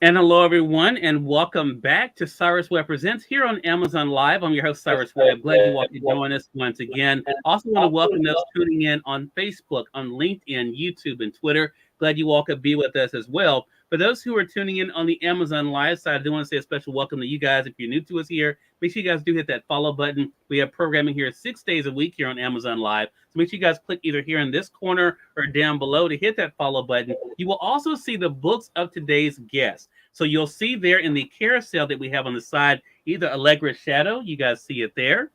And hello, everyone, and welcome back to Cyrus Webb Presents here on Amazon Live. I'm your host, Cyrus Webb. Glad you all could join us once again. Also want to welcome those tuning in on Facebook, on LinkedIn, YouTube, and Twitter. Glad you all could be with us as well. For those who are tuning in on the Amazon Live side, I do want to say a special welcome to you guys. If you're new to us here, make sure you guys do hit that follow button. We have programming here 6 days a week here on Amazon Live. So make sure you guys click either here in this corner or down below to hit that follow button. You will also see the books of today's guests. So you'll see there in the carousel that we have on the side, either Allegra's Shadow, you guys see it there,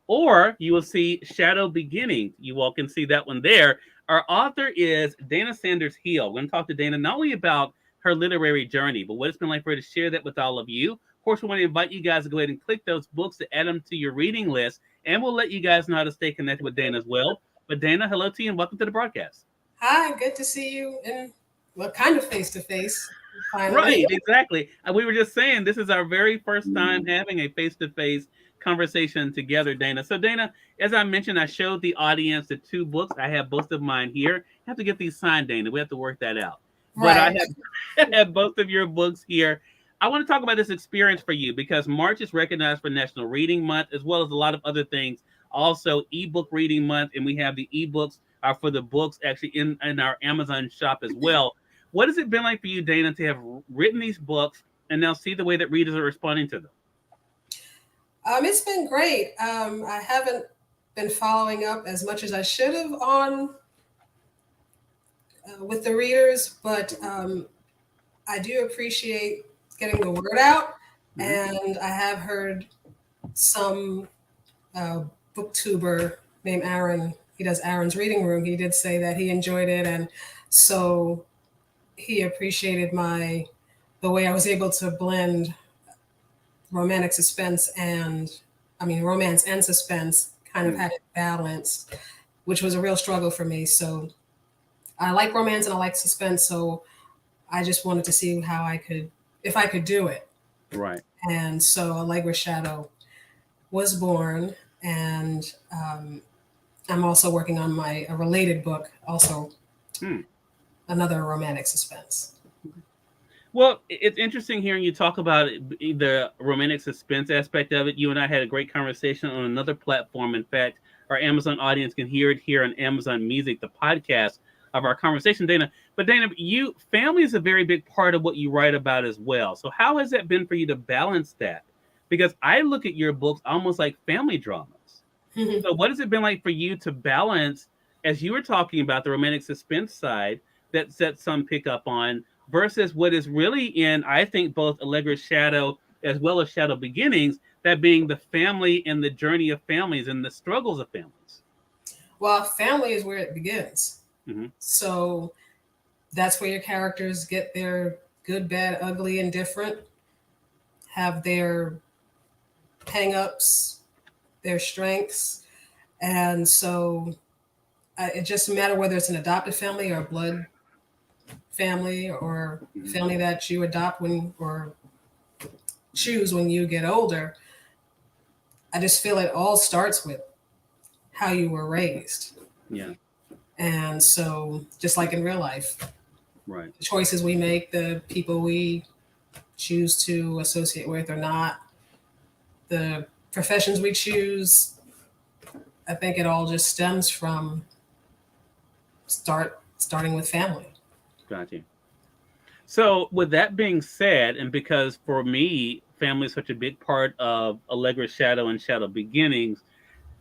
or you will see Shadow Beginning. You all can see that one there. Our author is Dana Sanders Hill. We're going to talk to Dana not only about her literary journey, but what it's been like for her to share that with all of you. Of course, we want to invite you guys to go ahead and click those books to add them to your reading list, and we'll let you guys know how to stay connected with Dana as well. But Dana, hello to you and welcome to the broadcast. Hi, good to see you in kind of face-to-face. Finally. Right, exactly. We were just saying this is our very first time having a face-to-face conversation together, Dana. So, Dana, as I mentioned, I showed the audience the 2 books. I have both of mine here. I have to get these signed, Dana. We have to work that out. Right. But I have both of your books here. I want to talk about this experience for you because March is recognized for National Reading Month, as well as a lot of other things. Also, ebook reading month, and we have the ebooks for the books actually in our Amazon shop as well. What has it been like for you, Dana, to have written these books and now see the way that readers are responding to them? It's been great. I haven't been following up as much as I should have on with the readers, but I do appreciate getting the word out. And I have heard some booktuber named Aaron. He does Aaron's Reading Room. He did say that he enjoyed it, and so he appreciated the way I was able to blend romance and suspense, kind of had it balanced, which was a real struggle for me. So I like romance and I like suspense. So I just wanted to see if I could do it. Right. And so Allegra's Shadow was born, and I'm also working on a related book, also. Another romantic suspense. Well, it's interesting hearing you talk about the romantic suspense aspect of it. You and I had a great conversation on another platform. In fact, our Amazon audience can hear it here on Amazon Music, the podcast of our conversation, Dana. But Dana, family is a very big part of what you write about as well. So how has that been for you to balance that? Because I look at your books almost like family dramas. So what has it been like for you to balance, as you were talking about the romantic suspense side, that some pick up on versus what is really in, I think, both Allegra's Shadow as well as Shadow Beginnings, that being the family and the journey of families and the struggles of families? Well, family is where it begins. So that's where your characters get their good, bad, ugly, and different, have their hang-ups, their strengths. And so it just matters whether it's an adopted family or a blood family or family that you adopt or choose when you get older. I just feel it all starts with how you were raised. Yeah. And so just like in real life, right, the choices we make, the people we choose to associate with or not, the professions we choose, I think it all just stems from starting with family. Got you. So with that being said, and because for me, family is such a big part of Allegra's Shadow and Shadow Beginnings,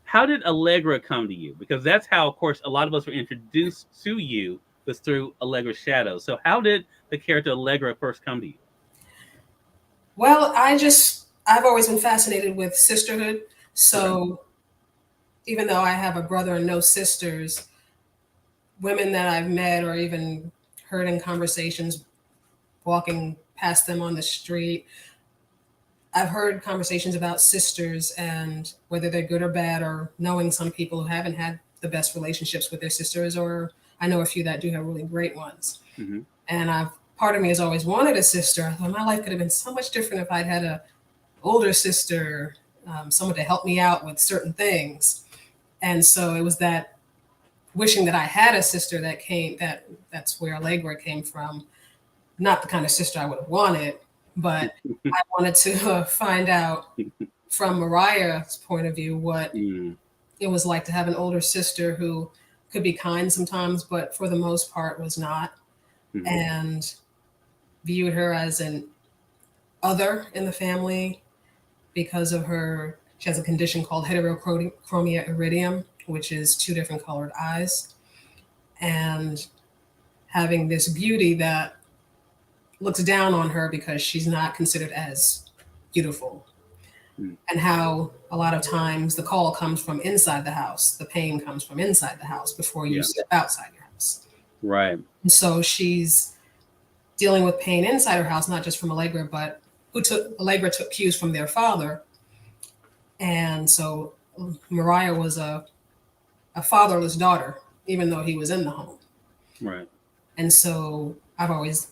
how did Allegra come to you? Because that's how, of course, a lot of us were introduced to you, was through Allegra's Shadow. So how did the character Allegra first come to you? Well, I've always been fascinated with sisterhood. So even though I have a brother and no sisters, women that I've met or even heard in conversations walking past them on the street, I've heard conversations about sisters and whether they're good or bad, or knowing some people who haven't had the best relationships with their sisters, or I know a few that do have really great ones. Mm-hmm. And part of me has always wanted a sister. I thought my life could have been so much different if I'd had a older sister, someone to help me out with certain things. And so it was that wishing that I had a sister that's where Allegra came from. Not the kind of sister I would have wanted, but I wanted to find out from Mariah's point of view what it was like to have an older sister who could be kind sometimes, but for the most part was not, and viewed her as an other in the family because of she has a condition called heterochromia iridium, which is two different colored eyes, and having this beauty that looks down on her because she's not considered as beautiful. And how a lot of times the call comes from inside the house, the pain comes from inside the house before you step outside your house. Right. And so she's dealing with pain inside her house, not just from Allegra, but Allegra took cues from their father. And so Mariah was a fatherless daughter, even though he was in the home. Right. And so I've always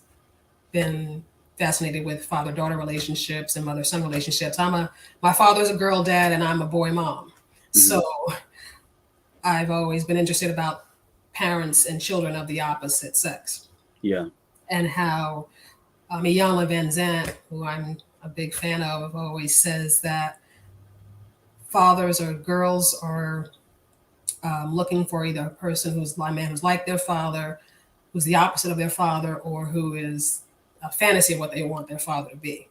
been fascinated with father-daughter relationships and mother-son relationships. My father's a girl dad and I'm a boy mom. So I've always been interested about parents and children of the opposite sex. Yeah. And how Iyanla Vanzant, who I'm a big fan of, always says that fathers or girls are looking for either a person a man who's like their father, who's the opposite of their father, or who is a fantasy of what they want their father to be.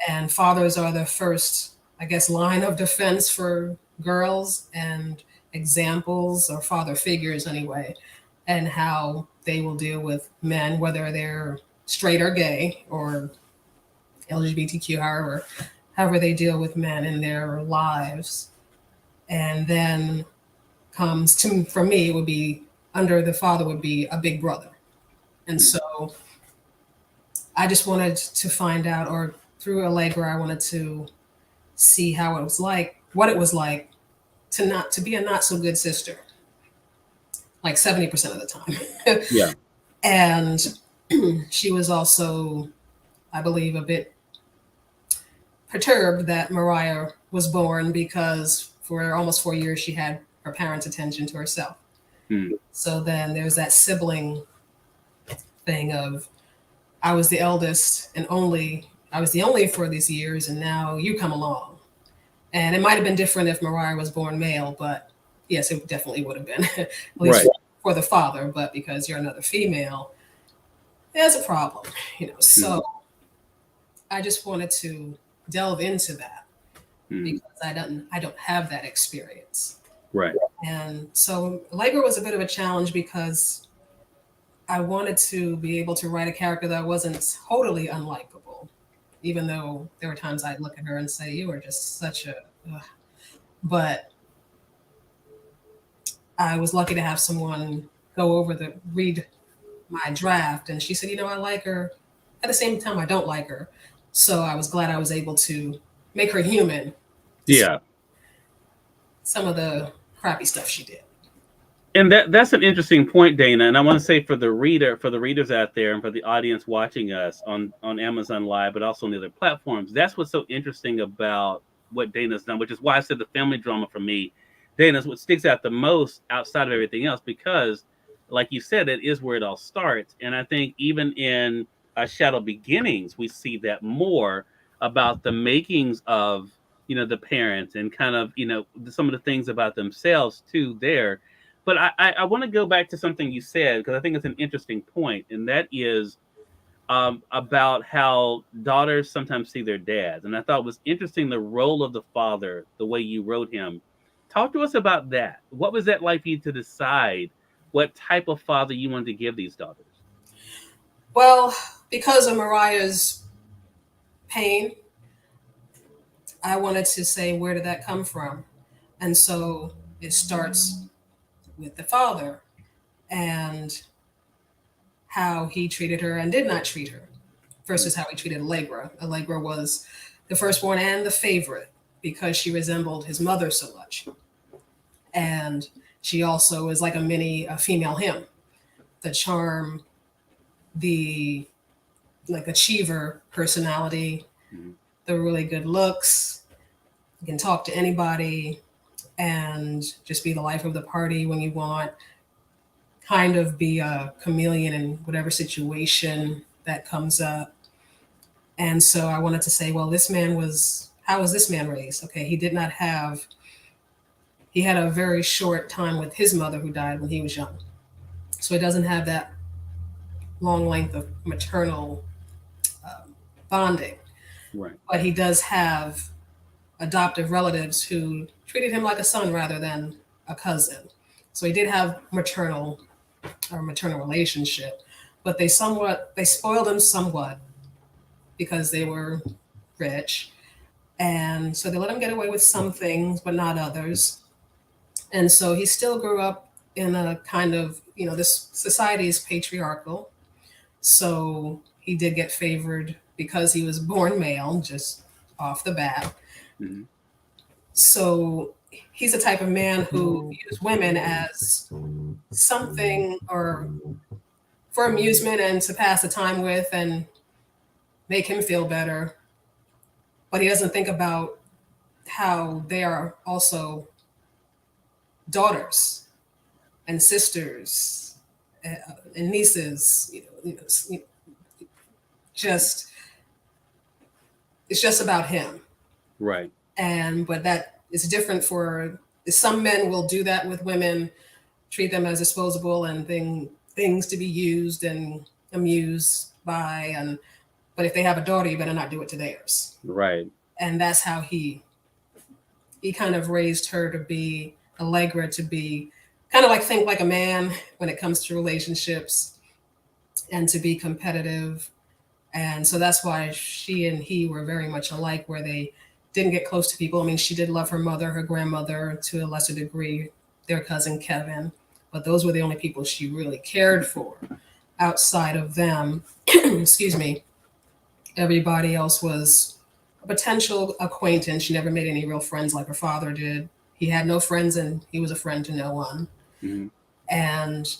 And fathers are the first, I guess, line of defense for girls, and examples, or father figures anyway, and how they will deal with men, whether they're straight or gay or LGBTQ, however they deal with men in their lives. And then for me, it would be under the father would be a big brother. And so I just wanted to find out, or through Allegra, I wanted to see what it was like to be a not so good sister, like 70% of the time. Yeah. And she was also, I believe, a bit perturbed that Mariah was born, because for almost 4 years she had her parents' attention to herself. So then there's that sibling thing of, I was the eldest and I was the only for these years, and now you come along. And it might have been different if Mariah was born male, but yes, it definitely would have been, at least for the father. But because you're another female, there's a problem, So I just wanted to delve into that because I don't have that experience. Right. And so Allegra was a bit of a challenge because I wanted to be able to write a character that wasn't totally unlikable, even though there were times I'd look at her and say, you are just such a... But I was lucky to have someone read my draft, and she said, I like her. At the same time, I don't like her. So I was glad I was able to make her human. Yeah. Some of the crappy stuff she did. And that's an interesting point, Dana. And I want to say for the readers out there, and for the audience watching us on Amazon Live, but also on the other platforms, that's what's so interesting about what Dana's done, which is why I said the family drama for me, Dana's what sticks out the most outside of everything else, because, like you said, it is where it all starts. And I think even in Shadow Beginnings, we see that more about the makings of, the parents, and kind of, some of the things about themselves too there. But I want to go back to something you said, because I think it's an interesting point, and that is about how daughters sometimes see their dads. And I thought it was interesting, the role of the father, the way you wrote him. Talk to us about that. What was that like for you to decide what type of father you wanted to give these daughters? Well, because of Mariah's pain, I wanted to say, where did that come from? And so it starts with the father and how he treated her and did not treat her versus how he treated Allegra. Allegra was the firstborn and the favorite because she resembled his mother so much. And she also is like a mini female him. The charm, the like achiever personality, the really good looks. You can talk to anybody and just be the life of the party when you want. Kind of be a chameleon in whatever situation that comes up. And so I wanted to say, well, how was this man raised? Okay, he had a very short time with his mother who died when he was young. So he doesn't have that long length of maternal bonding. Right. But he does have adoptive relatives who treated him like a son rather than a cousin. So he did have maternal relationship, but they spoiled him somewhat because they were rich. And so they let him get away with some things, but not others. And so he still grew up in a kind of, this society is patriarchal. So he did get favored because he was born male, just off the bat. Mm-hmm. So he's the type of man who views women as something or for amusement and to pass the time with and make him feel better. But he doesn't think about how they are also daughters and sisters and nieces. Just it's just about him. Right. But that is different for some men will do that with women, treat them as disposable and things to be used and amused by. But if they have a daughter, you better not do it to theirs. Right. And that's how he kind of raised her to be Allegra, to be kind of like think like a man when it comes to relationships and to be competitive. And so that's why she and he were very much alike, where they didn't get close to people. I mean, she did love her mother, her grandmother, to a lesser degree, their cousin Kevin, but those were the only people she really cared for. Outside of them, excuse me, everybody else was a potential acquaintance. She never made any real friends like her father did. He had no friends and he was a friend to no one. Mm-hmm. And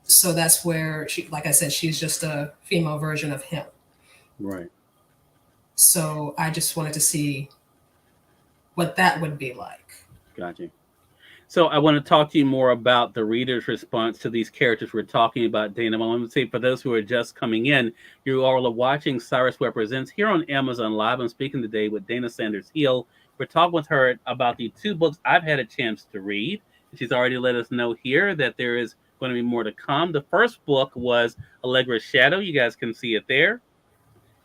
so that's where she, like I said, she's just a female version of him. Right. So I just wanted to see what that would be like. Gotcha. So I want to talk to you more about the reader's response to these characters we're talking about, Dana. I want to say for those who are just coming in, you all are watching Cyrus Webb Presents here on Amazon Live. I'm speaking today with Dana Sanders Hill. We're talking with her about the two books I've had a chance to read. She's already let us know here that there is going to be more to come. The first book was Allegra's Shadow. You guys can see it there.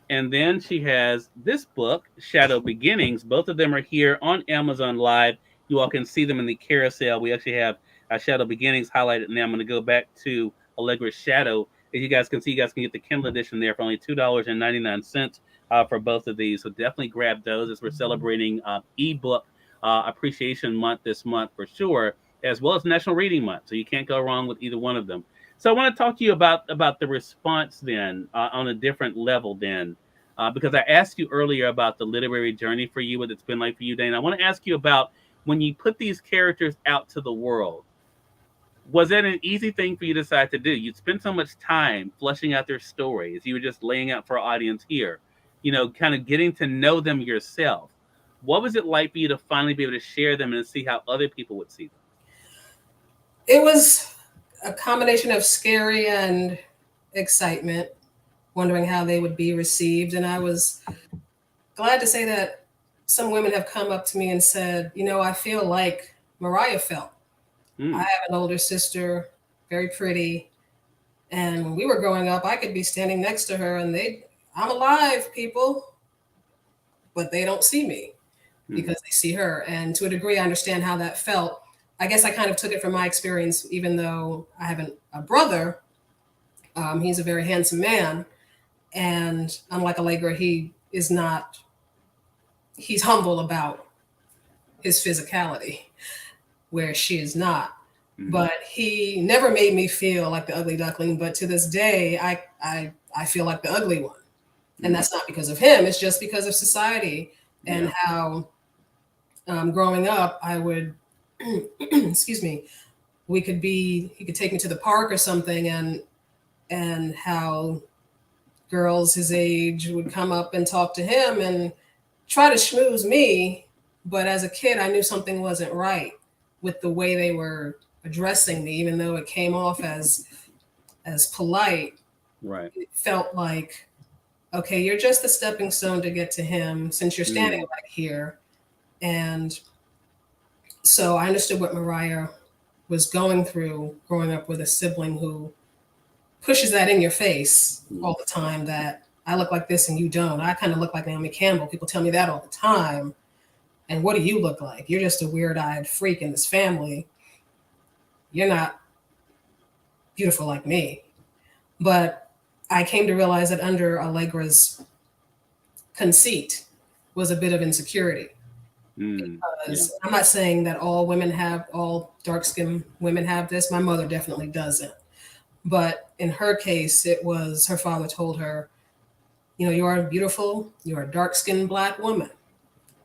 And then she has this book, Shadow Beginnings. Both of them are here on Amazon Live. You all can see them in the carousel. We actually have Shadow Beginnings highlighted now. I'm going to go back to Allegra's Shadow. As you guys can see, you guys can get the Kindle edition there for only $2.99 for both of these. So definitely grab those as we're celebrating ebook Appreciation Month this month for sure, as well as National Reading Month. So you can't go wrong with either one of them. So I want to talk to you about the response then on a different level then. Because I asked you earlier about the literary journey for you, what it's been like for you, Dana. I want to ask you about when you put these characters out to the world, was that an easy thing for you to decide to do? You'd spend so much time fleshing out their stories. You were just laying out for our audience here, kind of getting to know them yourself. What was it like for you to finally be able to share them and see how other people would see them? It was a combination of scary and excitement, wondering how they would be received. And I was glad to say that some women have come up to me and said, I feel like Mariah felt. I have an older sister, very pretty. And when we were growing up, I could be standing next to her and I'm alive, people, but they don't see me because they see her. And to a degree, I understand how that felt. I guess I kind of took it from my experience, even though I have a brother. He's a very handsome man. And unlike Allegra, he's humble about his physicality, where she is not. But he never made me feel like the ugly duckling. But to this day, I feel like the ugly one. And that's not because of him. It's just because of society and how growing up, I would, excuse me, he could take me to the park or something, and how girls his age would come up and talk to him and try to schmooze me. But as a kid, I knew something wasn't right with the way they were addressing me, even though it came off as polite. Right. It felt like, okay, you're just a stepping stone to get to him since you're standing right here. And so I understood what Mariah was going through growing up with a sibling who pushes that in your face all the time, that I look like this and you don't. I kind of look like Naomi Campbell. People tell me that all the time. And what do you look like? You're just a weird-eyed freak in this family. You're not beautiful like me. But I came to realize that under Allegra's conceit was a bit of insecurity. Because I'm not saying that all dark-skinned women have this. My mother definitely doesn't. But in her case, it was her father told her, you are beautiful, you're a dark-skinned Black woman.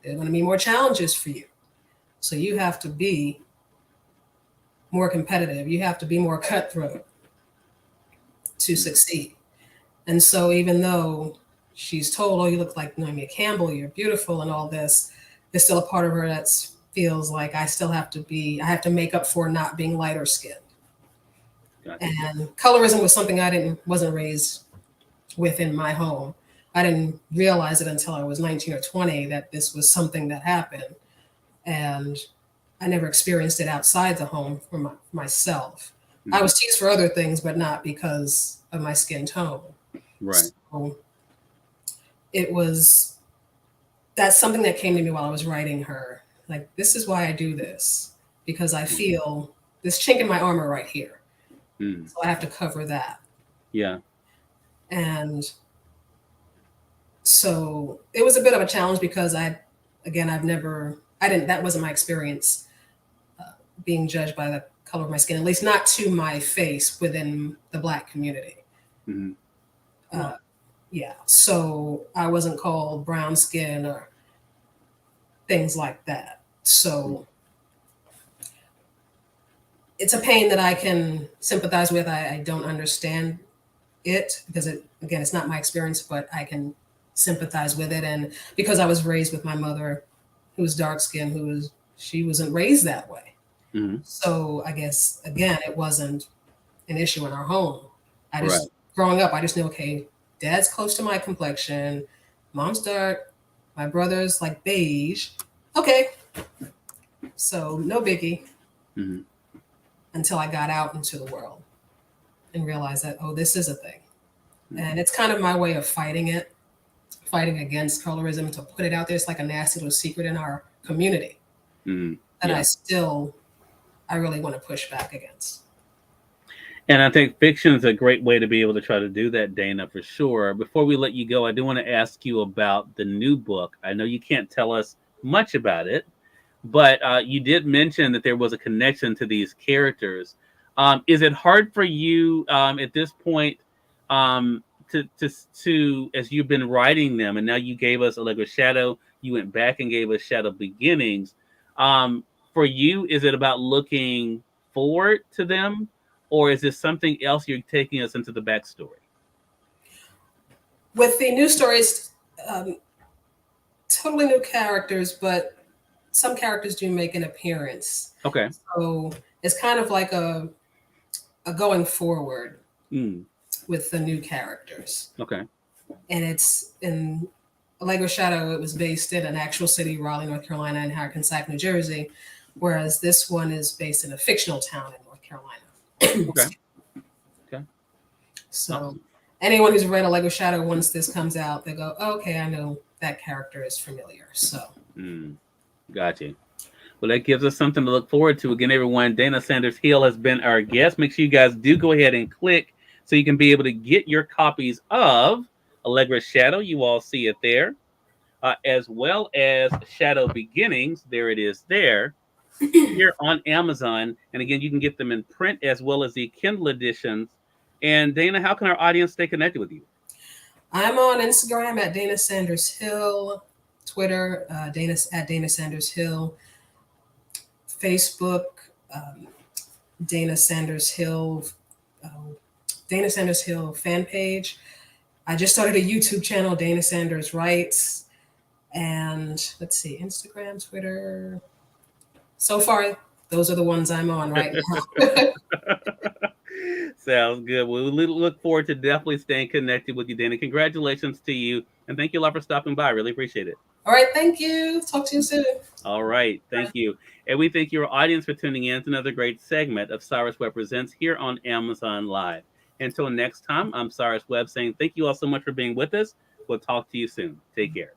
There are going to be more challenges for you. So you have to be more competitive. You have to be more cutthroat to succeed. And so even though she's told, oh, you look like Naomi Campbell, you're beautiful and all this, there's still a part of her that feels like I have to make up for not being lighter skinned. Gotcha. And colorism was something I wasn't raised with in my home. I didn't realize it until I was 19 or 20 that this was something that happened. And I never experienced it outside the home for myself. I was teased for other things, but not because of my skin tone. Right. So that's something that came to me while I was writing her. Like, this is why I do this, because I feel this chink in my armor right here. So I have to cover that. Yeah. And so it was a bit of a challenge because that wasn't my experience being judged by the color of my skin, at least not to my face within the Black community. So I wasn't called brown skin or things like that. So it's a pain that I can sympathize with. I don't understand it because it's not my experience, but I can sympathize with it. And because I was raised with my mother, who was dark skinned, she wasn't raised that way. So I guess, again, it wasn't an issue in our home. Growing up, I just knew, okay, Dad's close to my complexion, Mom's dark, my brother's like beige. Okay. So no biggie. Until I got out into the world and realized that, oh, this is a thing. And it's kind of my way of fighting against colorism, to put it out there. It's like a nasty little secret in our community that I really want to push back against. And I think fiction is a great way to be able to try to do that, Dana, for sure. Before we let you go, I do want to ask you about the new book. I know you can't tell us much about it, but you did mention that there was a connection to these characters. Is it hard for you at this point to, as you've been writing them, and now you gave us Allegra Shadow, you went back and gave us Shadow Beginnings. For you, is it about looking forward to them, or is this something else you're taking us into the backstory? With the new stories, totally new characters, but some characters do make an appearance. Okay. So it's kind of like a going forward with the new characters. Okay. And it's in Allegra Shadow, it was based in an actual city, Raleigh, North Carolina, and Hackensack, New Jersey, whereas this one is based in a fictional town in North Carolina. Okay. So anyone who's read Allegra Shadow, once this comes out, they go, oh, okay, I know that character is familiar. So. Gotcha. Well, that gives us something to look forward to. Again, everyone, Dana Sanders Hill has been our guest. Make sure you guys do go ahead and click so you can be able to get your copies of Allegra's Shadow. You all see it there. As well as Shadow Beginnings. There it is there. Here on Amazon. And again, you can get them in print as well as the Kindle editions. And Dana, how can our audience stay connected with you? I'm on Instagram at Dana Sanders Hill, Twitter at Dana Sanders Hill, Facebook Dana Sanders Hill, uh, Dana Sanders Hill fan page. I just started a YouTube channel, Dana Sanders Writes, and let's see, Instagram, Twitter. So far, those are the ones I'm on right now. Sounds good. We look forward to definitely staying connected with you, Dana. Congratulations to you. And thank you a lot for stopping by. I really appreciate it. All right, thank you. Talk to you soon. All right, thank you. And we thank your audience for tuning in to another great segment of Cyrus Webb Presents here on Amazon Live. Until next time, I'm Cyrus Webb saying thank you all so much for being with us. We'll talk to you soon. Take care.